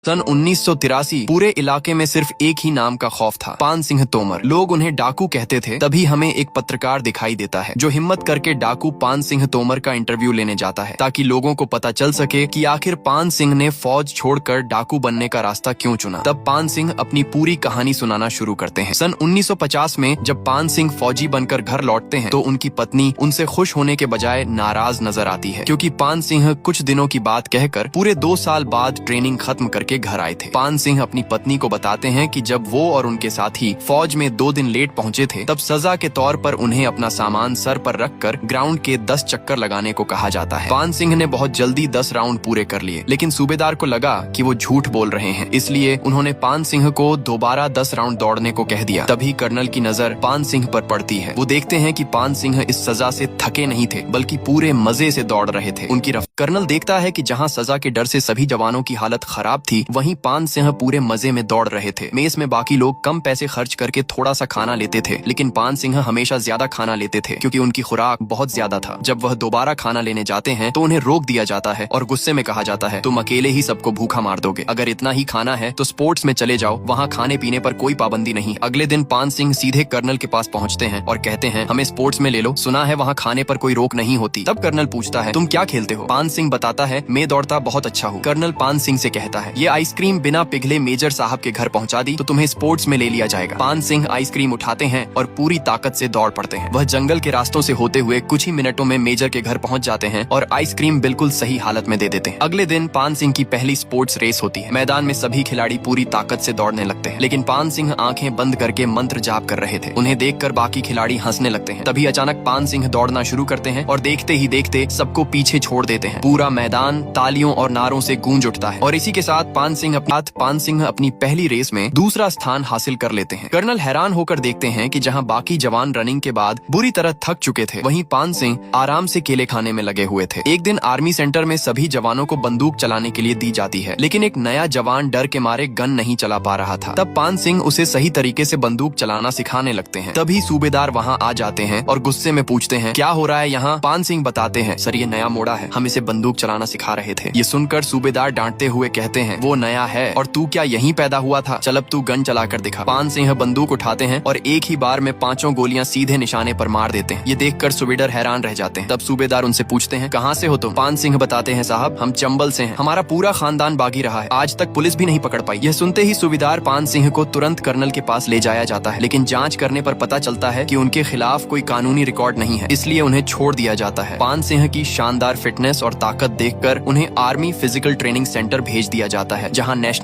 सन 1983 पूरे इलाके में सिर्फ एक ही नाम का खौफ था, पान सिंह तोमर। लोग उन्हें डाकू कहते थे। तभी हमें एक पत्रकार दिखाई देता है जो हिम्मत करके डाकू पान सिंह तोमर का इंटरव्यू लेने जाता है, ताकि लोगों को पता चल सके कि आखिर पान सिंह ने फौज छोड़कर डाकू बनने का रास्ता क्यों चुना। तब पान सिंह अपनी पूरी कहानी सुनाना शुरू करते हैं। सन 1950 में जब पान सिंह फौजी बनकर घर लौटते हैं तो उनकी पत्नी उनसे खुश होने के बजाय नाराज नजर आती है, क्योंकि पान सिंह कुछ दिनों की बात कहकर पूरे 2 साल बाद ट्रेनिंग खत्म करके घर आए थे। पान सिंह अपनी पत्नी को बताते हैं कि जब वो और उनके साथी फौज में 2 दिन लेट पहुंचे थे, तब सजा के तौर पर उन्हें अपना सामान सर पर रखकर ग्राउंड के 10 चक्कर लगाने को कहा जाता है। पान सिंह ने बहुत जल्दी 10 राउंड पूरे कर लिए, लेकिन सूबेदार को लगा कि वो झूठ बोल रहे हैं, इसलिए उन्होंने पान सिंह को दोबारा 10 राउंड दौड़ने को कह दिया। तभी कर्नल की नजर पान सिंह पर पड़ती है। वो देखते हैं कि पान सिंह इस सजा से थके नहीं थे, बल्कि पूरे मजे से दौड़ रहे थे। कर्नल देखता है कि जहां सजा के डर से सभी जवानों की हालत खराब थी, वहीं पान सिंह पूरे मजे में दौड़ रहे थे। मेस में बाकी लोग कम पैसे खर्च करके थोड़ा सा खाना लेते थे, लेकिन पान सिंह हमेशा ज्यादा खाना लेते थे, क्योंकि उनकी खुराक बहुत ज्यादा था। जब वह दोबारा खाना लेने जाते हैं तो उन्हें रोक दिया जाता है और गुस्से में कहा जाता है, तुम अकेले ही सबको भूखा मार दोगे। अगर इतना ही खाना है तो स्पोर्ट्स में चले जाओ, वहाँ खाने पीने पर कोई पाबंदी नहीं। अगले दिन पान सिंह सीधे कर्नल के पास पहुँचते हैं और कहते हैं, हमें स्पोर्ट्स में ले लो, सुना है वहाँ खाने पर कोई रोक नहीं होती। तब कर्नल पूछता है, तुम क्या खेलते हो? पान सिंह बताता है, मैं दौड़ता बहुत अच्छा हूँ। कर्नल पान सिंह से कहता है, ये आइसक्रीम बिना पिघले मेजर साहब के घर पहुँचा दी तो तुम्हें स्पोर्ट्स में ले लिया जाएगा। पान सिंह आइसक्रीम उठाते हैं और पूरी ताकत से दौड़ पड़ते हैं। वह जंगल के रास्तों से होते हुए कुछ ही मिनटों में मेजर के घर पहुँच जाते हैं और आइसक्रीम बिल्कुल सही हालत में दे देते हैं। अगले दिन पान सिंह की पहली स्पोर्ट्स रेस होती है। मैदान में सभी खिलाड़ी पूरी ताकत से दौड़ने लगते हैं, लेकिन पान सिंह आंखें बंद करके मंत्र जाप कर रहे थे। उन्हें देखकर बाकी खिलाड़ी हंसने लगते हैं। तभी अचानक पान सिंह दौड़ना शुरू करते हैं और देखते ही देखते सबको पीछे छोड़ देते हैं। पूरा मैदान तालियों और नारों से गूंज उठता है और इसी के साथ पान सिंह अपनी पहली रेस में दूसरा स्थान हासिल कर लेते हैं। कर्नल हैरान होकर देखते हैं कि जहां बाकी जवान रनिंग के बाद बुरी तरह थक चुके थे, वहीं पान सिंह आराम से केले खाने में लगे हुए थे। एक दिन आर्मी सेंटर में सभी जवानों को बंदूक चलाने के लिए दी जाती है, लेकिन एक नया जवान डर के मारे गन नहीं चला पा रहा था। तब पान सिंह उसे सही तरीके से बंदूक चलाना सिखाने लगते हैं। तभी सूबेदार वहाँ आ जाते हैं और गुस्से में पूछते हैं, क्या हो रहा है यहाँ? पान सिंह बताते हैं, सर ये नया मोड़ा है, हम इसे बंदूक चलाना सिखा रहे थे। ये सुनकर सूबेदार डांटते हुए कहते हैं, वो नया है और तू क्या यहीं पैदा हुआ था? चल अब तू गन चला कर दिखा। पान सिंह बंदूक उठाते हैं और एक ही बार में 5 गोलियां सीधे निशाने पर मार देते हैं। ये देखकर सूबेदार हैरान रह जाते हैं। तब सूबेदार उनसे पूछते हैं, कहाँ से हो तुम? पान सिंह बताते हैं, साहब हम चंबल से हैं, हमारा पूरा खानदान बागी रहा है, आज तक पुलिस भी नहीं पकड़ पाई। यह सुनते ही सूबेदार पान सिंह को तुरंत कर्नल के पास ले जाया जाता है, लेकिन जांच करने पर पता चलता है कि उनके खिलाफ कोई कानूनी रिकॉर्ड नहीं है, इसलिए उन्हें छोड़ दिया जाता है। पान सिंह की शानदार फिटनेस और ताकत देखकर उन्हें आर्मी फिजिकल ट्रेनिंग सेंटर भेज दिया जाता है, जहाँ नेशनल